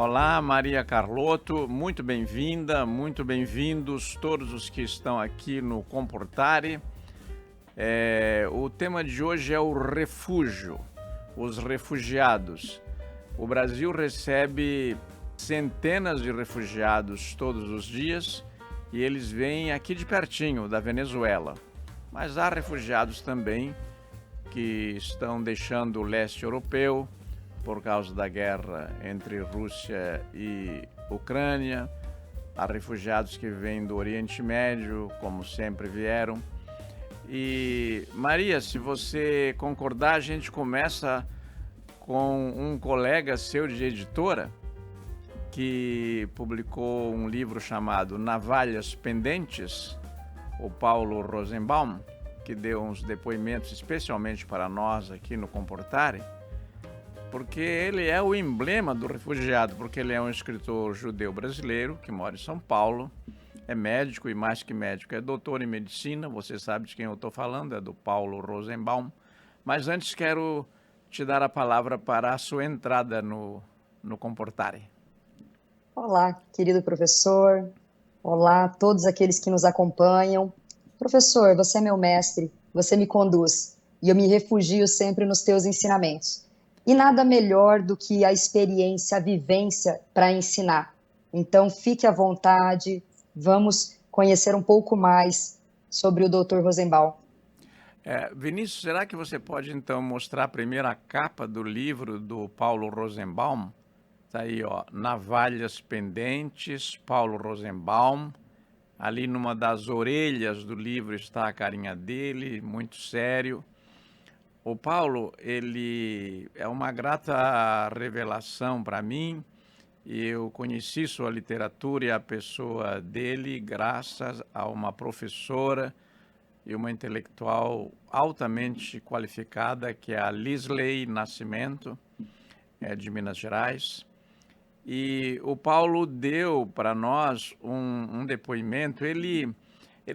Olá, Maria Carlotto, muito bem-vinda, muito bem-vindos todos os que estão aqui no Comportare. O tema de hoje é o refúgio, os refugiados. O Brasil recebe centenas de refugiados todos os dias e eles vêm aqui de pertinho, da Venezuela. Mas há refugiados também que estão deixando o leste europeu por causa da guerra entre Rússia e Ucrânia. Há refugiados que vêm do Oriente Médio, como sempre vieram. E, Maria, se você concordar, a gente começa com um colega seu de editora que publicou um livro chamado Navalhas Pendentes, o Paulo Rosenbaum, que deu uns depoimentos especialmente para nós aqui no Comportare, porque ele é o emblema do refugiado, porque ele é um escritor judeu brasileiro que mora em São Paulo, é médico e mais que médico, é doutor em medicina, você sabe de quem eu estou falando, é do Paulo Rosenbaum. Mas antes quero te dar a palavra para a sua entrada no Comportare. Olá, querido professor. Olá a todos aqueles que nos acompanham. Professor, você é meu mestre, você me conduz e eu me refugio sempre nos teus ensinamentos. E nada melhor do que a experiência, a vivência para ensinar. Então, fique à vontade, vamos conhecer um pouco mais sobre o Dr. Rosenbaum. Vinícius, será que você pode então mostrar primeiro a capa do livro do Paulo Rosenbaum? Está aí, ó, Navalhas Pendentes, Paulo Rosenbaum. Ali numa das orelhas do livro está a carinha dele, muito sério. O Paulo, ele é uma grata revelação para mim. Eu conheci sua literatura e a pessoa dele graças a uma professora e uma intelectual altamente qualificada, que é a Lisley Nascimento, de Minas Gerais. E o Paulo deu para nós um depoimento. Ele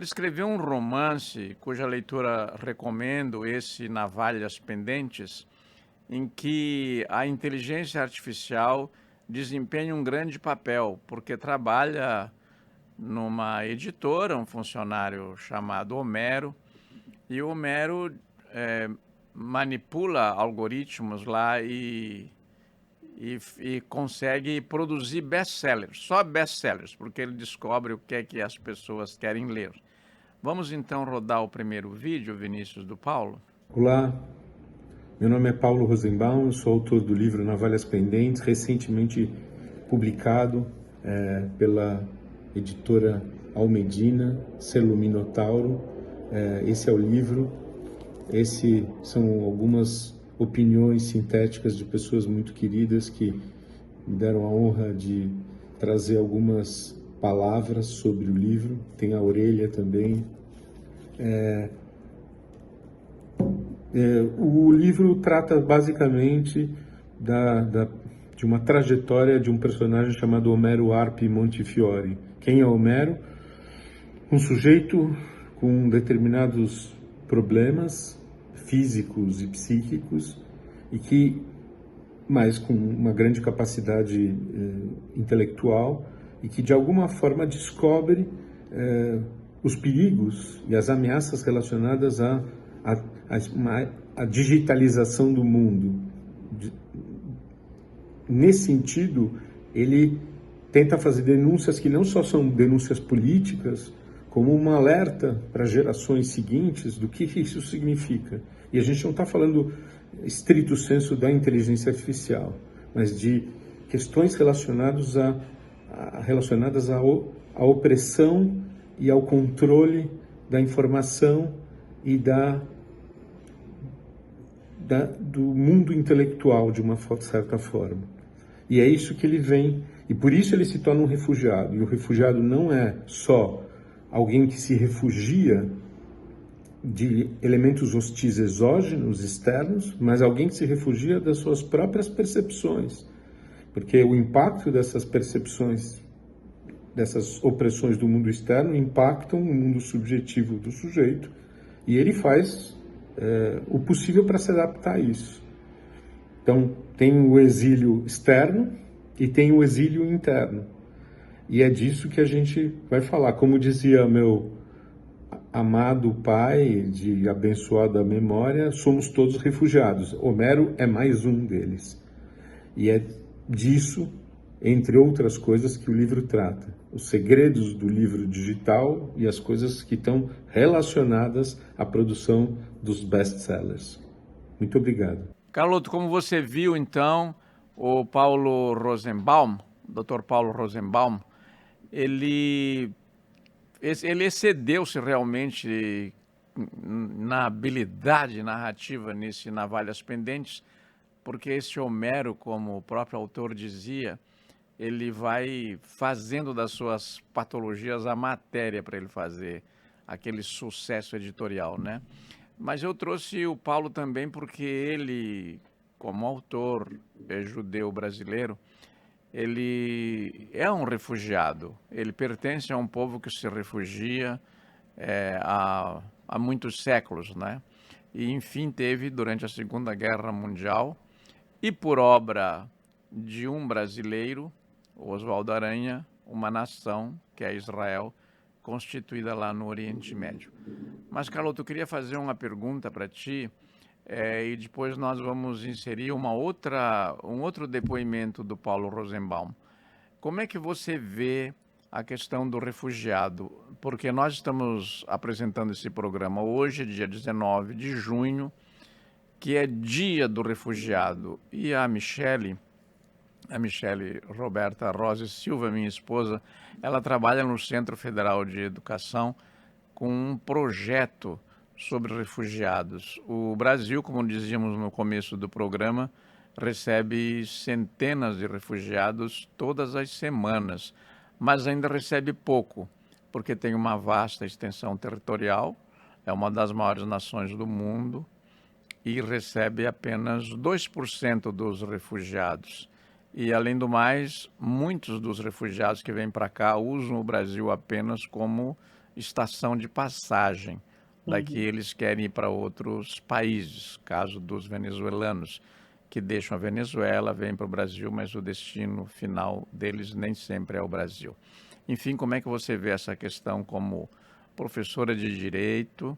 escreveu um romance, cuja leitura recomendo, esse Navalhas Pendentes, em que a inteligência artificial desempenha um grande papel, porque trabalha numa editora, um funcionário chamado Homero, e o Homero manipula algoritmos lá e consegue produzir best-sellers, só best-sellers, porque ele descobre o que é que as pessoas querem ler. Vamos então rodar o primeiro vídeo, Vinícius, do Paulo. Olá, meu nome é Paulo Rosenbaum, sou autor do livro Navalhas Pendentes, recentemente publicado pela editora Almedina, selo Minotauro. Esse é o livro, esses são algumas opiniões sintéticas de pessoas muito queridas que me deram a honra de trazer algumas palavras sobre o livro. Tem a orelha também. O livro trata basicamente de uma trajetória de um personagem chamado Homero Arpi Montefiore. Quem é Homero? Um sujeito com determinados problemas físicos e psíquicos, mas com uma grande capacidade intelectual, e que de alguma forma descobre os perigos e as ameaças relacionadas à digitalização do mundo. Nesse sentido, ele tenta fazer denúncias que não só são denúncias políticas, como um alerta para gerações seguintes do que isso significa. E a gente não está falando estrito sensu da inteligência artificial, mas de questões relacionadas à opressão e ao controle da informação e do mundo intelectual, de uma certa forma. E é isso que ele vem, e por isso ele se torna um refugiado. E o refugiado não é só alguém que se refugia de elementos hostis exógenos, externos, mas alguém que se refugia das suas próprias percepções. Porque o impacto dessas percepções, dessas opressões do mundo externo, impactam o mundo subjetivo do sujeito, e ele faz o possível para se adaptar a isso. Então, tem o exílio externo, e tem o exílio interno. E é disso que a gente vai falar. Como dizia meu amado pai, de abençoada memória, somos todos refugiados. Homero é mais um deles. E é disso, entre outras coisas, que o livro trata. Os segredos do livro digital e as coisas que estão relacionadas à produção dos best-sellers. Muito obrigado. Carloto, como você viu, então, o Paulo Rosenbaum, o Dr. Paulo Rosenbaum, ele excedeu-se realmente na habilidade narrativa nesse Navalhas Pendentes, porque esse Homero, como o próprio autor dizia, ele vai fazendo das suas patologias a matéria para ele fazer aquele sucesso editorial, né? Mas eu trouxe o Paulo também porque ele, como autor judeu brasileiro, ele é um refugiado. Ele pertence a um povo que se refugia há muitos séculos, né? E, enfim, teve durante a Segunda Guerra Mundial, e por obra de um brasileiro, Oswaldo Aranha, uma nação, que é Israel, constituída lá no Oriente Médio. Mas, Carloto, eu queria fazer uma pergunta para ti, e depois nós vamos inserir um outro depoimento do Paulo Rosenbaum. Como é que você vê a questão do refugiado? Porque nós estamos apresentando esse programa hoje, dia 19 de junho, que é Dia do Refugiado. E a Michele Roberta Rosa Silva, minha esposa, ela trabalha no Centro Federal de Educação com um projeto sobre refugiados. O Brasil, como dizíamos no começo do programa, recebe centenas de refugiados todas as semanas, mas ainda recebe pouco, porque tem uma vasta extensão territorial, é uma das maiores nações do mundo e recebe apenas 2% dos refugiados. E, além do mais, muitos dos refugiados que vêm para cá usam o Brasil apenas como estação de passagem. Daqui eles querem ir para outros países, caso dos venezuelanos, que deixam a Venezuela, vêm para o Brasil, mas o destino final deles nem sempre é o Brasil. Enfim, como é que você vê essa questão como professora de direito,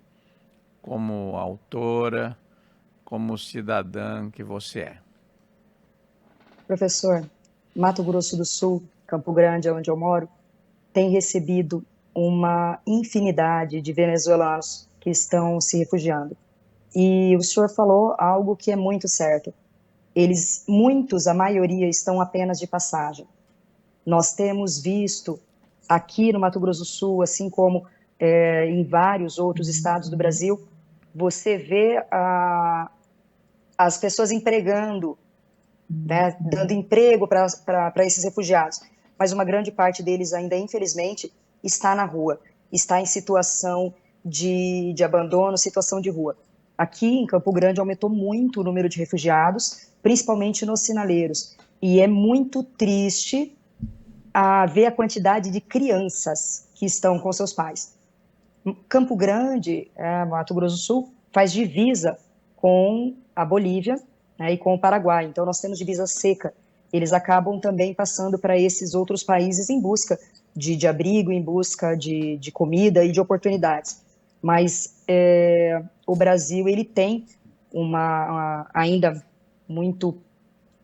como autora, como cidadã que você é? Professor, Mato Grosso do Sul, Campo Grande, onde eu moro, tem recebido uma infinidade de venezuelanos que estão se refugiando. E o senhor falou algo que é muito certo. Muitos, a maioria, estão apenas de passagem. Nós temos visto aqui no Mato Grosso do Sul, assim como em vários outros estados do Brasil, você vê as pessoas empregando, né, dando emprego para esses refugiados. Mas uma grande parte deles ainda, infelizmente, está na rua, está em situação de abandono, situação de rua. Aqui em Campo Grande aumentou muito o número de refugiados, principalmente nos sinaleiros. E é muito triste ver a quantidade de crianças que estão com seus pais. Campo Grande, Mato Grosso do Sul, faz divisa com a Bolívia, né, e com o Paraguai. Então nós temos divisa seca. Eles acabam também passando para esses outros países em busca de abrigo, em busca de comida e de oportunidades. Mas o Brasil, ele tem ainda muito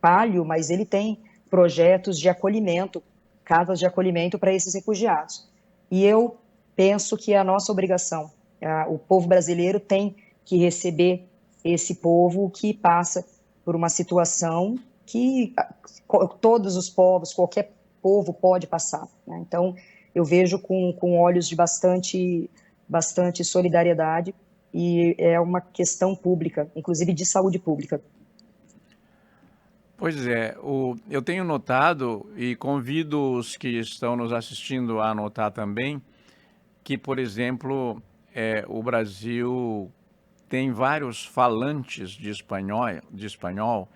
falho, mas ele tem projetos de acolhimento, casas de acolhimento para esses refugiados. E eu penso que é a nossa obrigação, o povo brasileiro tem que receber esse povo que passa por uma situação que todos os povos, qualquer povo pode passar, né? Então, eu vejo com olhos de bastante solidariedade, e é uma questão pública, inclusive de saúde pública. Pois é, eu tenho notado, e convido os que estão nos assistindo a notar também, que, por exemplo, o Brasil tem vários falantes de espanhol,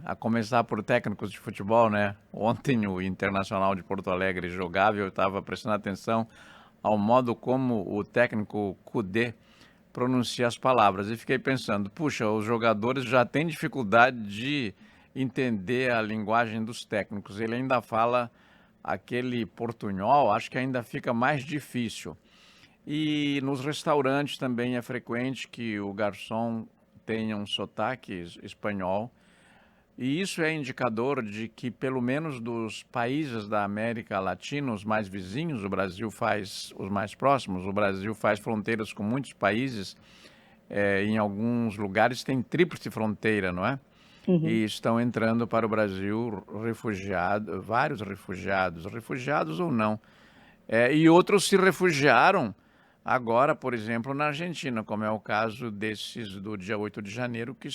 a começar por técnicos de futebol, né? Ontem o Internacional de Porto Alegre jogava e eu estava prestando atenção ao modo como o técnico Kudê pronuncia as palavras. E fiquei pensando, puxa, os jogadores já têm dificuldade de entender a linguagem dos técnicos. Ele ainda fala aquele portunhol, acho que ainda fica mais difícil. E nos restaurantes também é frequente que o garçom tenha um sotaque espanhol. E isso é indicador de que, pelo menos dos países da América Latina, os mais vizinhos, o Brasil faz, os mais próximos, o Brasil faz fronteiras com muitos países, em alguns lugares tem tríplice fronteira, não é? E estão entrando para o Brasil vários refugiados ou não. E outros se refugiaram agora, por exemplo, na Argentina, como é o caso desses do dia 8 de janeiro que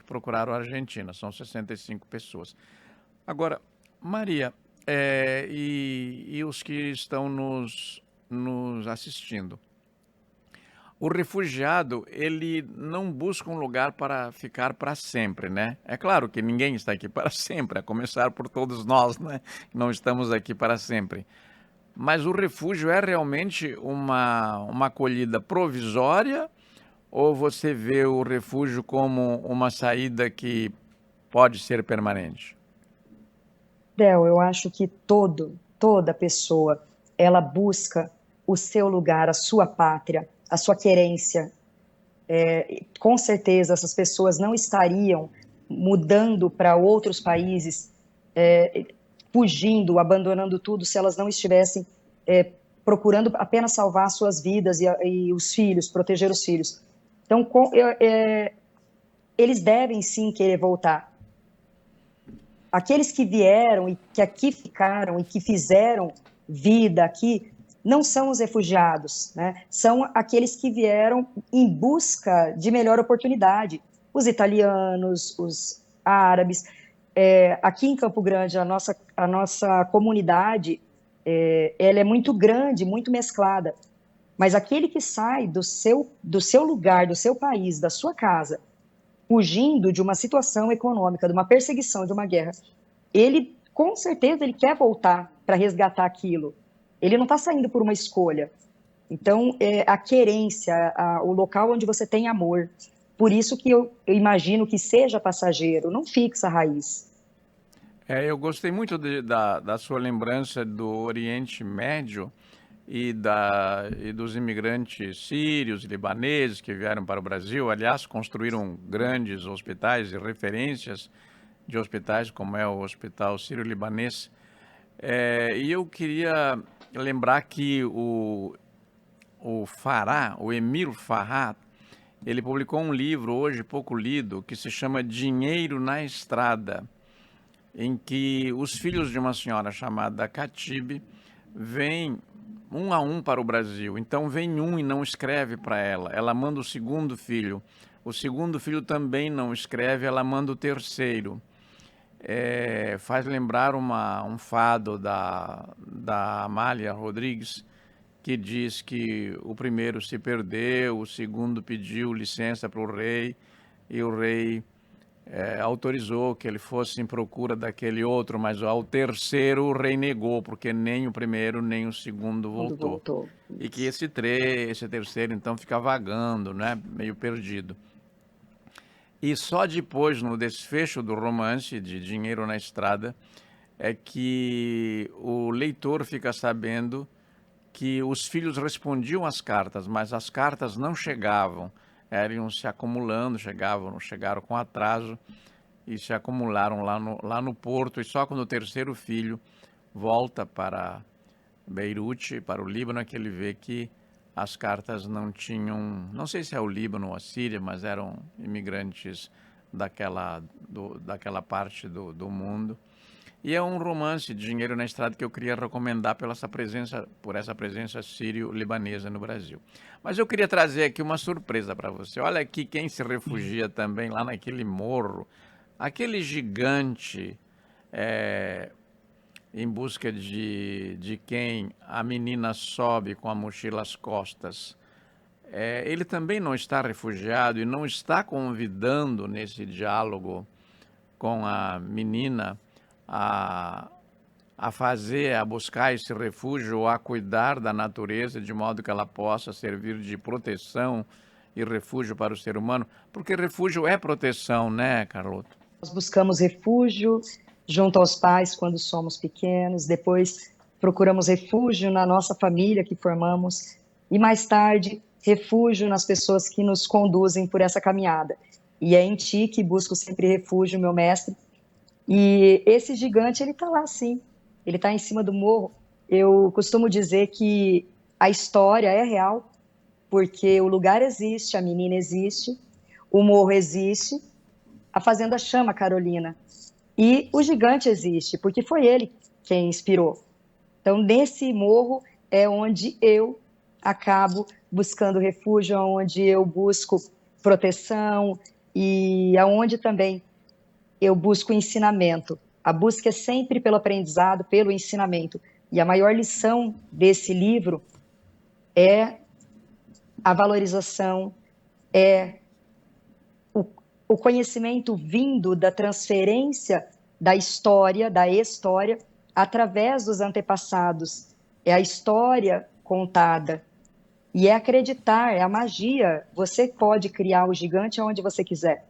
procuraram a Argentina. São 65 pessoas. Agora, Maria, e os que estão nos assistindo, o refugiado, ele não busca um lugar para ficar para sempre, né? É claro que ninguém está aqui para sempre, a começar por todos nós, né? Não estamos aqui para sempre. Mas o refúgio é realmente uma acolhida provisória ou você vê o refúgio como uma saída que pode ser permanente? Del, eu acho que toda pessoa, ela busca o seu lugar, a sua pátria, a sua querência. Com certeza, essas pessoas não estariam mudando para outros países, fugindo, abandonando tudo, se elas não estivessem procurando apenas salvar suas vidas e os filhos, proteger os filhos. Então, eles devem sim querer voltar. Aqueles que vieram e que aqui ficaram e que fizeram vida aqui não são os refugiados, né? São aqueles que vieram em busca de melhor oportunidade. Os italianos, os árabes. Aqui em Campo Grande, a nossa comunidade, ela é muito grande, muito mesclada. Mas aquele que sai do seu lugar, do seu país, da sua casa, fugindo de uma situação econômica, de uma perseguição, de uma guerra, ele, com certeza, ele quer voltar para resgatar aquilo. Ele não está saindo por uma escolha. Então, a querência, o local onde você tem amor. Por isso que eu imagino que seja passageiro, não fixa a raiz. Eu gostei muito da sua lembrança do Oriente Médio e dos imigrantes sírios e libaneses que vieram para o Brasil. Aliás, construíram grandes hospitais e referências de hospitais, como é o Hospital Sírio-Libanês. E eu queria lembrar que o Emil Farhat, ele publicou um livro hoje pouco lido que se chama Dinheiro na Estrada, em que os filhos de uma senhora chamada Khatib vêm um a um para o Brasil. Então vem um e não escreve para ela. Ela manda o segundo filho. O segundo filho também não escreve, ela manda o terceiro. Faz lembrar um fado da Amália Rodrigues, que diz que o primeiro se perdeu, o segundo pediu licença para o rei, e o rei autorizou que ele fosse em procura daquele outro, mas ao terceiro o rei negou, porque nem o primeiro nem o segundo voltou. E que esse terceiro então fica vagando, né, meio perdido. E só depois, no desfecho do romance de Dinheiro na Estrada, é que o leitor fica sabendo que os filhos respondiam às cartas, mas as cartas não chegavam. Iam se acumulando, chegaram com atraso e se acumularam lá no porto. E só quando o terceiro filho volta para Beirute, para o Líbano, é que ele vê que as cartas não tinham, não sei se é o Líbano ou a Síria, mas eram imigrantes daquela parte do mundo. E é um romance de Dinheiro na Estrada que eu queria recomendar por essa presença sírio-libanesa no Brasil. Mas eu queria trazer aqui uma surpresa para você. Olha aqui quem se refugia também lá naquele morro, aquele gigante em busca de quem a menina sobe com a mochila às costas. Ele também não está refugiado e não está convidando nesse diálogo com a menina a buscar esse refúgio ou a cuidar da natureza de modo que ela possa servir de proteção e refúgio para o ser humano, porque refúgio é proteção, né, Carlota? buscamos refúgio junto aos pais quando somos pequenos, depois procuramos refúgio na nossa família que formamos e mais tarde refúgio nas pessoas que nos conduzem por essa caminhada. E é em ti que busco sempre refúgio, meu mestre. E esse gigante, ele está lá sim, ele está em cima do morro. Eu costumo dizer que a história é real, porque o lugar existe, a menina existe, o morro existe, a fazenda chama Carolina. E o gigante existe, porque foi ele quem inspirou. Então, nesse morro é onde eu acabo buscando refúgio, onde eu busco proteção e aonde também eu busco ensinamento. A busca é sempre pelo aprendizado, pelo ensinamento. E a maior lição desse livro é a valorização, é o conhecimento vindo da transferência da história, da história, através dos antepassados. É a história contada. E é acreditar, é a magia. Você pode criar o gigante onde você quiser.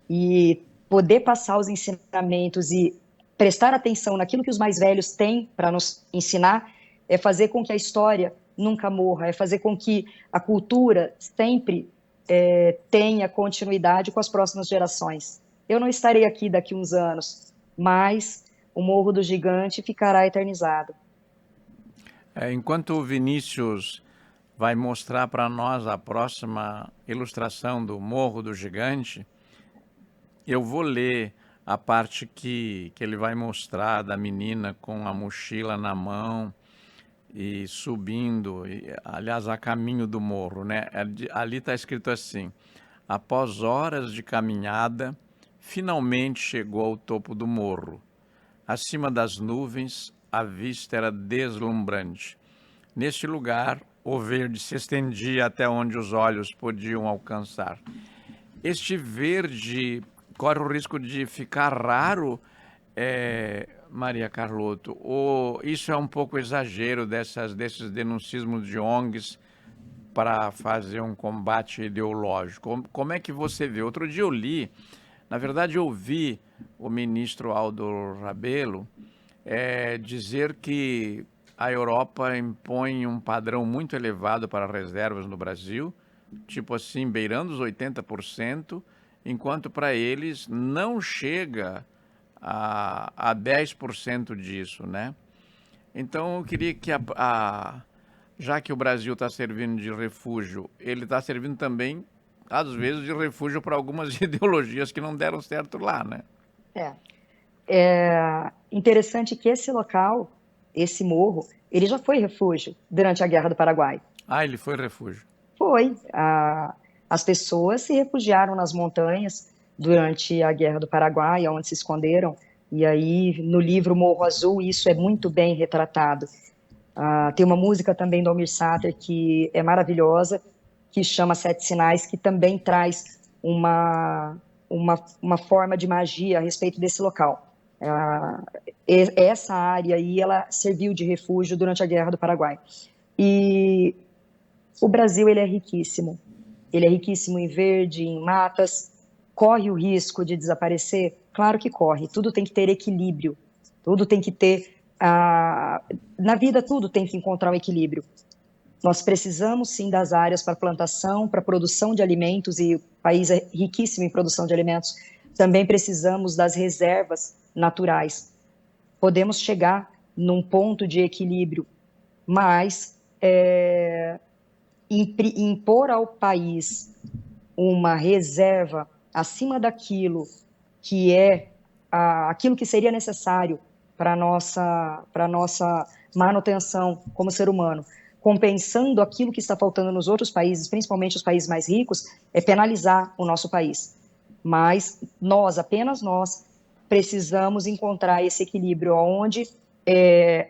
E poder passar os ensinamentos e prestar atenção naquilo que os mais velhos têm para nos ensinar é fazer com que a história nunca morra, é fazer com que a cultura sempre tenha continuidade com as próximas gerações. Eu não estarei aqui daqui uns anos, mas o Morro do Gigante ficará eternizado. Enquanto o Vinícius vai mostrar para nós a próxima ilustração do Morro do Gigante, eu vou ler a parte que ele vai mostrar da menina com a mochila na mão e subindo, aliás, a caminho do morro, né? Ali está escrito assim: após horas de caminhada, finalmente chegou ao topo do morro. Acima das nuvens, a vista era deslumbrante. Neste lugar, o verde se estendia até onde os olhos podiam alcançar. Este verde corre o risco de ficar raro, Maria Carlotto, ou isso é um pouco exagero desses denuncismos de ONGs para fazer um combate ideológico? Como é que você vê? Outro dia eu li, na verdade eu ouvi o ministro Aldo Rebelo dizer que a Europa impõe um padrão muito elevado para reservas no Brasil, tipo assim, beirando os 80%, enquanto para eles não chega a 10% disso, né? Então eu queria que, já que o Brasil está servindo de refúgio, ele está servindo também, às vezes, de refúgio para algumas ideologias que não deram certo lá, né? É interessante que esse local, esse morro, ele já foi refúgio durante a Guerra do Paraguai. Ah, ele foi refúgio. Foi. As pessoas se refugiaram nas montanhas durante a Guerra do Paraguai, onde se esconderam. E aí, no livro Morro Azul, isso é muito bem retratado. Tem uma música também do Almir Sater que é maravilhosa, que chama Sete Sinais, que também traz uma forma de magia a respeito desse local. Essa área aí, ela serviu de refúgio durante a Guerra do Paraguai. E o Brasil, ele é riquíssimo. Ele é riquíssimo em verde, em matas. Corre o risco de desaparecer? Claro que corre. Tudo tem que ter equilíbrio. Tudo tem que ter... na vida, tudo tem que encontrar um equilíbrio. Nós precisamos, sim, das áreas para plantação, para produção de alimentos, e o país é riquíssimo em produção de alimentos. Também precisamos das reservas naturais. Podemos chegar num ponto de equilíbrio, mas impor ao país uma reserva acima daquilo que aquilo que seria necessário para a nossa manutenção como ser humano, compensando aquilo que está faltando nos outros países, principalmente os países mais ricos, é penalizar o nosso país. Mas nós, apenas nós, precisamos encontrar esse equilíbrio onde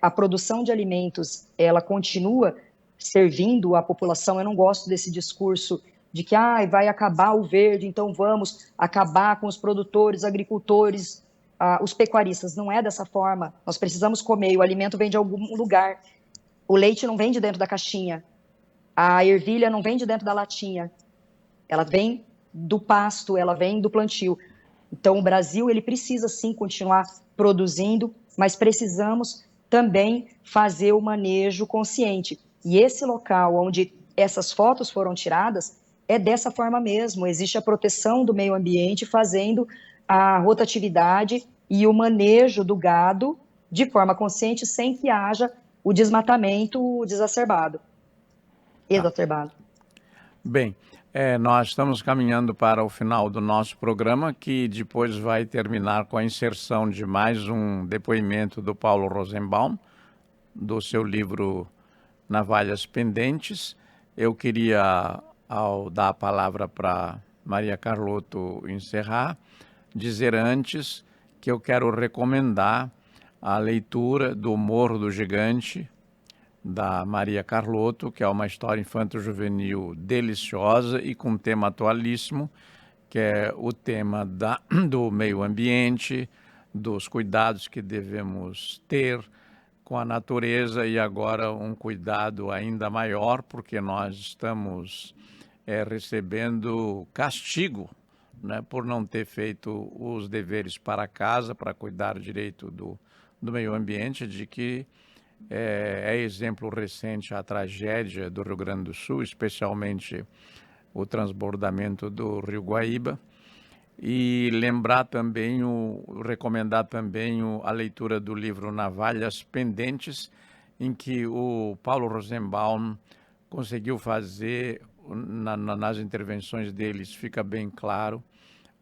a produção de alimentos ela continua servindo a população. Eu não gosto desse discurso de que vai acabar o verde, então vamos acabar com os produtores, agricultores, os pecuaristas. Não é dessa forma. Nós precisamos comer, o alimento vem de algum lugar. O leite não vem de dentro da caixinha. A ervilha não vem de dentro da latinha. Ela vem do pasto, ela vem do plantio. Então, o Brasil ele precisa sim continuar produzindo, mas precisamos também fazer o manejo consciente. E esse local onde essas fotos foram tiradas é dessa forma mesmo. Existe a proteção do meio ambiente fazendo a rotatividade e o manejo do gado de forma consciente, sem que haja o desmatamento exacerbado. Bem, nós estamos caminhando para o final do nosso programa, que depois vai terminar com a inserção de mais um depoimento do Paulo Rosenbaum, do seu livro Navalhas Pendentes. Eu queria, ao dar a palavra para Maria Carlotto encerrar, dizer antes que eu quero recomendar a leitura do Morro do Gigante, da Maria Carlotto, que é uma história infanto-juvenil deliciosa e com um tema atualíssimo, que é o tema do meio ambiente, dos cuidados que devemos ter com a natureza e agora um cuidado ainda maior, porque nós estamos recebendo castigo, né, por não ter feito os deveres para casa, para cuidar direito do meio ambiente, de que é exemplo recente a tragédia do Rio Grande do Sul, especialmente o transbordamento do Rio Guaíba, e lembrar também, recomendar também a leitura do livro Navalhas Pendentes, em que o Paulo Rosenbaum conseguiu fazer, nas intervenções deles, fica bem claro,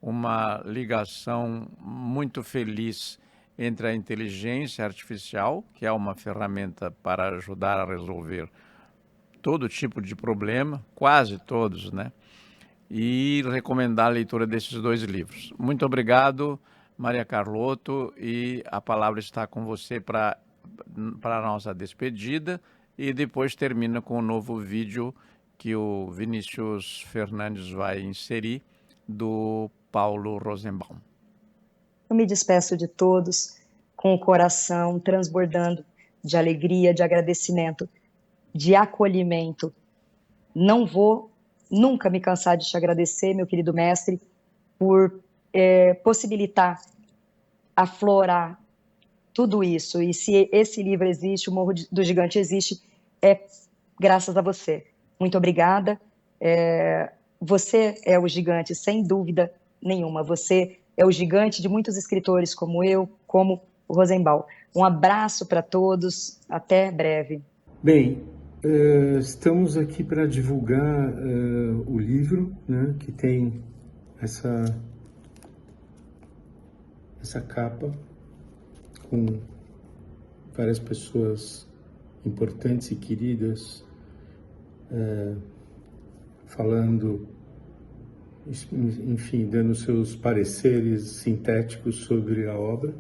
uma ligação muito feliz entre a inteligência artificial, que é uma ferramenta para ajudar a resolver todo tipo de problema, quase todos, né? E recomendar a leitura desses dois livros. Muito obrigado, Maria Carlotto, e a palavra está com você para a nossa despedida, e depois termina com um novo vídeo que o Vinícius Fernandes vai inserir, do Paulo Rosenbaum. Eu me despeço de todos com o coração transbordando de alegria, de agradecimento, de acolhimento. Não vou nunca me cansar de te agradecer, meu querido mestre, por possibilitar aflorar tudo isso. E se esse livro existe, o Morro do Gigante existe, é graças a você. Muito obrigada. Você é o gigante, sem dúvida nenhuma. Você é o gigante de muitos escritores como eu, como o Rosenbaum. Um abraço para todos. Até breve. Bem, estamos aqui para divulgar o livro, né, que tem essa capa com várias pessoas importantes e queridas falando, enfim, dando seus pareceres sintéticos sobre a obra.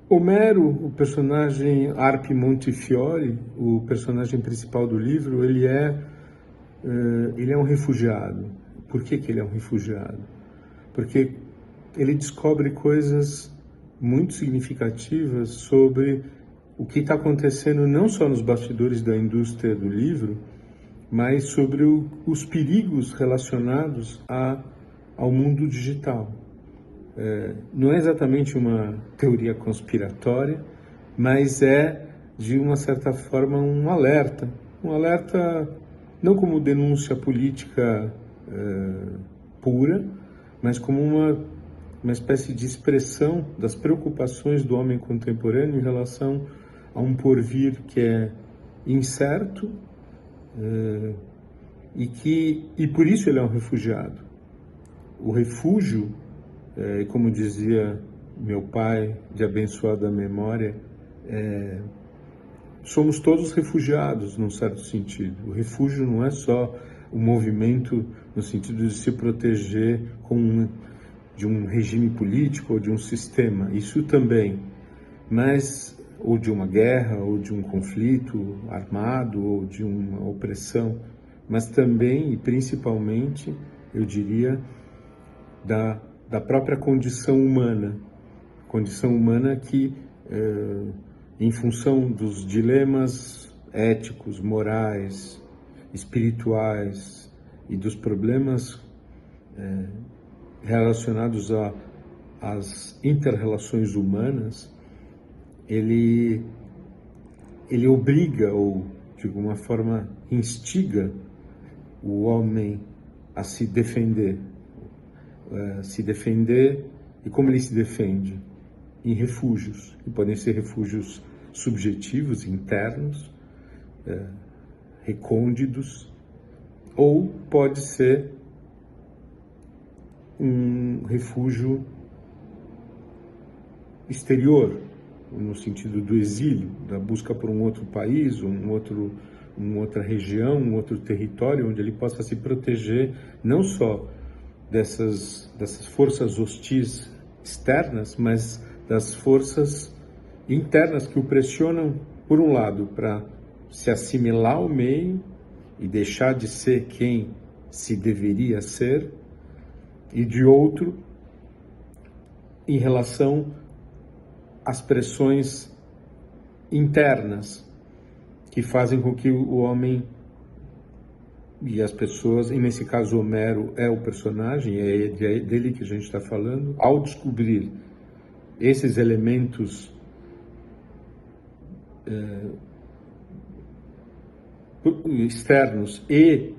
Homero, o personagem Arpi Montefiore, o personagem principal do livro, ele é um refugiado. Por que ele é um refugiado? Porque ele descobre coisas muito significativas sobre o que está acontecendo não só nos bastidores da indústria do livro, mas sobre os perigos relacionados ao mundo digital. Não é exatamente uma teoria conspiratória, mas é, de uma certa forma, um alerta não como denúncia política pura, mas como uma espécie de expressão das preocupações do homem contemporâneo em relação a um porvir que é incerto e por isso ele é um refugiado. O refúgio, como dizia meu pai, de abençoada memória, somos todos refugiados, num certo sentido. O refúgio não é só o movimento no sentido de se proteger de um regime político ou de um sistema, isso também, ou de uma guerra, ou de um conflito armado, ou de uma opressão, mas também e principalmente, eu diria, da própria condição humana que, em função dos dilemas éticos, morais, espirituais e dos problemas relacionados às inter-relações humanas, ele obriga, ou de alguma forma instiga o homem a se defender. E como ele se defende? Em refúgios, que podem ser refúgios subjetivos, internos, recônditos, ou pode ser um refúgio exterior, no sentido do exílio, da busca por um outro país, uma outra região, um outro território, onde ele possa se proteger não só dessas forças hostis externas, mas das forças internas que o pressionam, por um lado, para se assimilar ao meio e deixar de ser quem se deveria ser, e de outro, em relação às pressões internas que fazem com que o homem e as pessoas, e nesse caso Homero é o personagem, é dele que a gente está falando, ao descobrir esses elementos externos e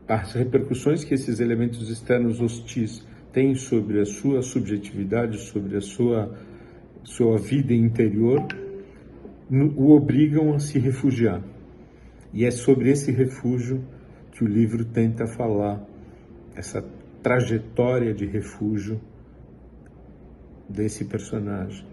as repercussões que esses elementos externos hostis têm sobre a sua subjetividade, sobre a sua vida interior, o obrigam a se refugiar. E é sobre esse refúgio que o livro tenta falar, essa trajetória de refúgio desse personagem.